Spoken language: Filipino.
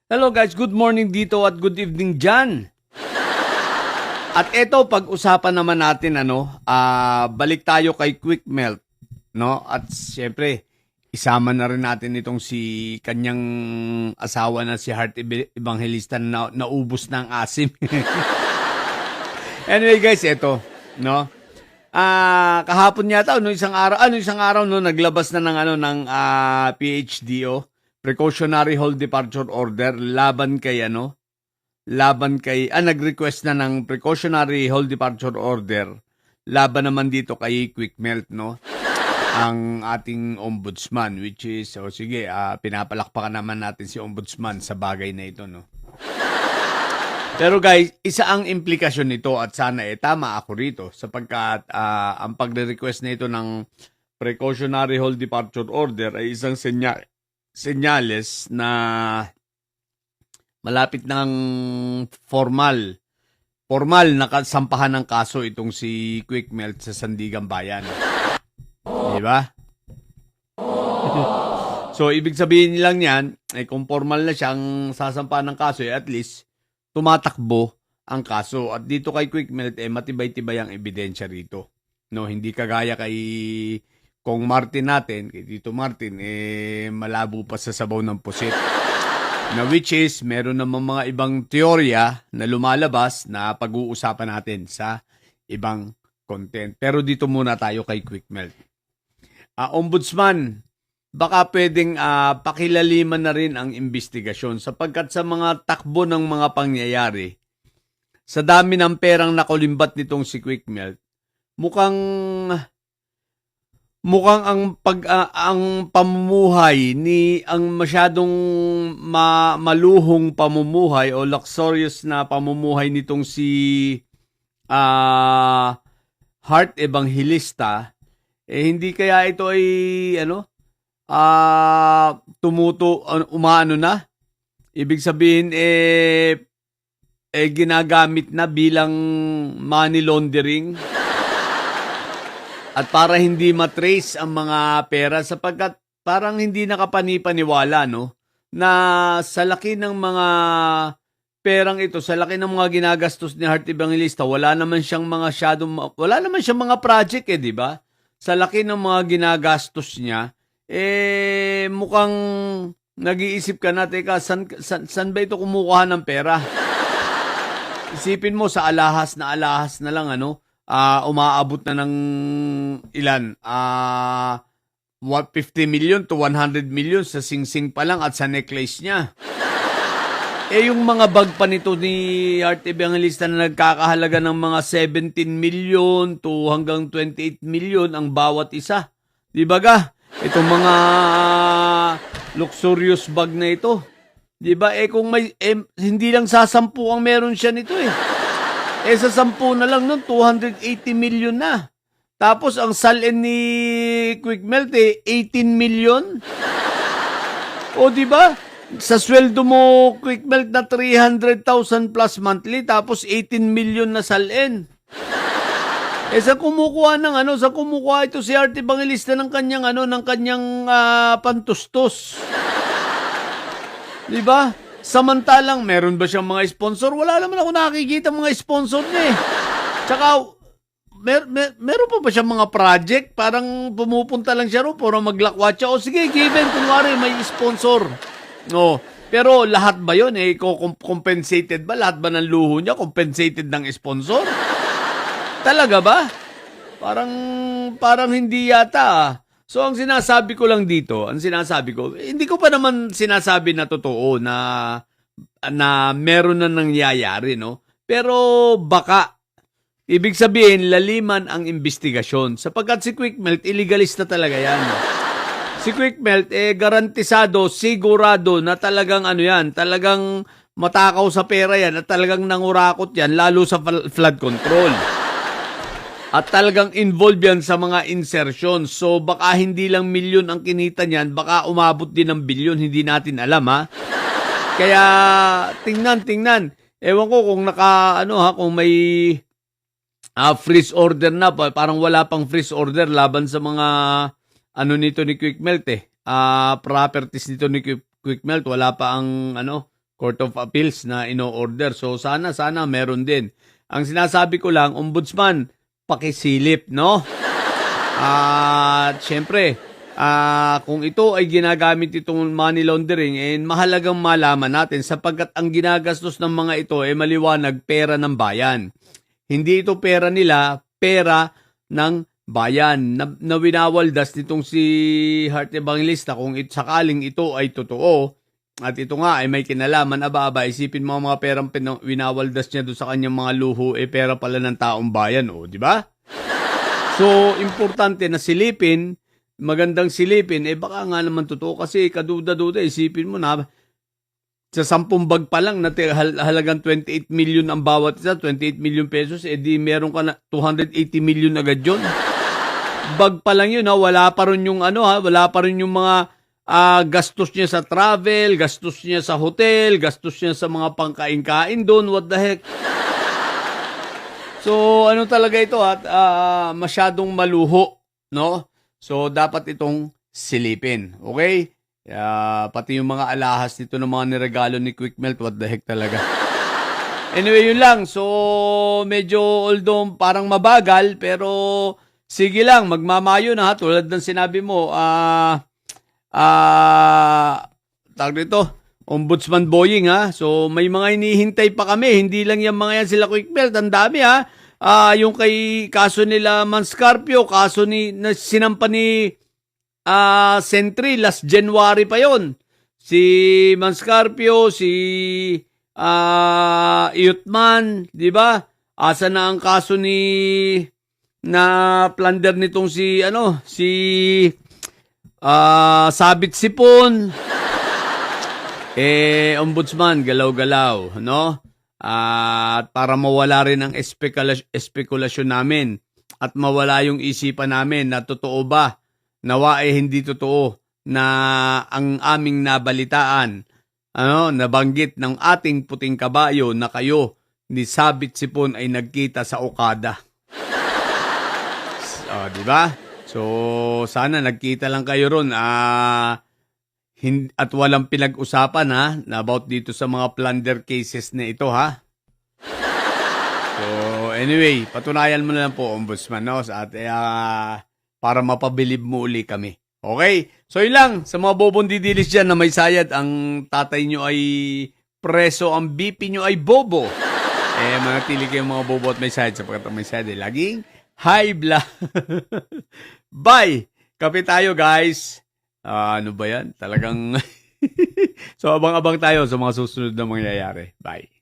Hello guys, good morning dito at good evening dyan. At eto, pag-usapan naman natin, balik tayo kay Quick Melt, no? At siyempre, isama na rin natin itong si kanyang asawa na si Heart Evangelista na naubos ng asim. Anyway guys, eto, no? Kahapon yata, isang araw, no, naglabas na ng PHDO, Precautionary Hold Departure Order, nag-request na ng Precautionary Hold Departure Order, laban naman dito kay Quick Melt, no? Ang ating ombudsman, which is, sige, pinapalakpakan naman natin si ombudsman sa bagay na ito, no? Pero guys, isa ang implikasyon nito at sana tama ako rito sapagkat ang pagre-request na ito ng Precautionary Hold Departure Order ay isang senyales na malapit ng formal na kasampahan ng kaso itong si Quick Melt sa Sandigan Bayan. Di ba? So, ibig sabihin nilang yan, kung formal na siyang sasampahan ng kaso, at least tumatakbo ang kaso. At dito kay Quick Melt, matibay-tibay ang ebidensya rito. No, hindi kagaya kay Kong Martin natin, kay Tito Martin, malabo pa sa sabaw ng pusit. Na which is, meron naman mga ibang teorya na lumalabas na pag-uusapan natin sa ibang content. Pero dito muna tayo kay Quick Melt. Ombudsman, baka pwedeng pakilaliman na rin ang investigasyon sapagkat sa mga takbo ng mga pangyayari, sa dami ng perang nakulimbat nitong si Quick Melt, mukhang ang pamumuhay ang masyadong maluhong pamumuhay o luxurious na pamumuhay nitong si Heart Evangelista, hindi kaya ito ay umaano na. Ibig sabihin ginagamit na bilang money laundering. At para hindi matrace ang mga pera sapagkat parang hindi nakapani-paniwala, no, na sa laki ng mga perang ito, sa laki ng mga ginagastos ni Heart Evangelista, wala naman siyang mga project, di ba? Sa laki ng mga ginagastos niya, mukhang nag-iisip ka na, teka, san ba ito kumukuha ng pera? Isipin mo, sa alahas na lang, umaabot na ng ilan? 50 million to 100 million sa singsing pa lang at sa necklace niya. Yung mga bag pa nito ni Heart Evangelista na nagkakahalaga ng mga 17 million to hanggang 28 million ang bawat isa. Di ba ga? Itong mga luxurious bag na ito. Di ba? Kung hindi lang sa 10 ang meron siya nito sa 10 na lang nun, 280 million na. Tapos ang salin ni Quick Melt 18 million. O di ba? Sa sweldo mo, Quick Melt, na 300,000 plus monthly, tapos 18 million na salin. Saan kumukuha ito si Heart Evangelista ng kanyang pantustos? Di ba? Samantalang, meron ba siyang mga sponsor? Wala naman ako nakikita mga sponsor niya Tsaka, meron pa ba siyang mga project? Parang pumupunta lang siya ro, para maglakwatsa. O sige, given, kunwari may sponsor. No, pero lahat ba yun compensated ba? Lahat ba ng luho niya compensated ng sponsor? Talaga ba? Parang hindi yata. So ang sinasabi ko lang dito, hindi ko pa naman sinasabi na totoo na meron na nangyayari, no? Pero baka ibig sabihin laliman ang investigasyon sapagkat si Quick Melt illegalista talaga yan. Si Quick Melt, garantisado, sigurado na talagang talagang matakaw sa pera yan at talagang nangurakot yan, lalo sa flood control. At talagang involved yan sa mga insertion. So baka hindi lang milyon ang kinita niyan, baka umabot din ng bilyon, hindi natin alam Kaya tingnan. Ewan ko kung kung may freeze order na, parang wala pang freeze order laban sa mga nito ni Quick Melt properties nito ni Quick Melt, wala pa ang Court of Appeals na ino-order. So sana meron din. Ang sinasabi ko lang, Ombudsman, pakisilip, no? At syempre, kung ito ay ginagamit itong money laundering, mahalagang malaman natin sapagkat ang ginagastos ng mga ito ay maliwanag pera ng bayan. Hindi ito pera nila, pera ng bayan na winawaldas nitong si Heart Evangelista kung sakaling ito ay totoo. At ito nga ay may kinalaman, aba, isipin mo mga perang winawaldas niya doon sa kanyang mga luho, pera pala ng taong bayan, di ba? So, importante na silipin, magandang silipin, baka nga naman totoo kasi kaduda-duda, isipin mo na, sa 10 bag pa lang, halagang 28 million ang bawat isa, 28 million pesos, di meron ka na 280 million agad yun. Bag pa lang yun, wala pa rin yung wala pa rin yung mga gastos niya sa travel, gastos niya sa hotel, gastos niya sa mga pangkain-kain doon, what the heck. So, ano talaga ito masyadong maluho, no? So, dapat itong silipin, okay? Pati yung mga alahas nito ng mga niregalo ni Quick Melt, what the heck talaga. Anyway, yun lang. So, medyo although parang mabagal, pero sige lang, magmamayo na tulad ng sinabi mo, tawag dito, Ombudsman Boying So may mga hinihintay pa kami, hindi lang yung mga yan sila Quick Melt, ang dami yung kay kaso nila Manscarpio, kaso sinampa ni Sentry last January pa yon. Si Manscarpio, si Iutman, di ba? Asa na ang kaso na plunder nitong si Sabit Sipon. Ombudsman, galaw-galaw, no? At para mawala rin ang espekulasyon namin at mawala yung isipan namin na totoo ba, nawa hindi totoo na ang aming nabalitaan, nabanggit ng ating puting kabayo na kayo ni Sabit Sipon ay nagkita sa Okada. Di ba? So, sana nagkita lang kayo ron at walang pinag-usapan na about dito sa mga plunder cases na ito So, anyway, patunayan mo na lang po, Ombudsman, no? Para mapabilib mo uli kami. Okay? So, yun lang. Sa mga bobong didilis dyan na may sayad, ang tatay nyo ay preso, ang BP nyo ay bobo. Manatili kayong mga bobo at may sayad sapagkat ang may sayad ay laging high blood. Bye! Kape tayo, guys. Ano ba yan? Talagang... So, abang-abang tayo sa mga susunod na mangyayari. Bye.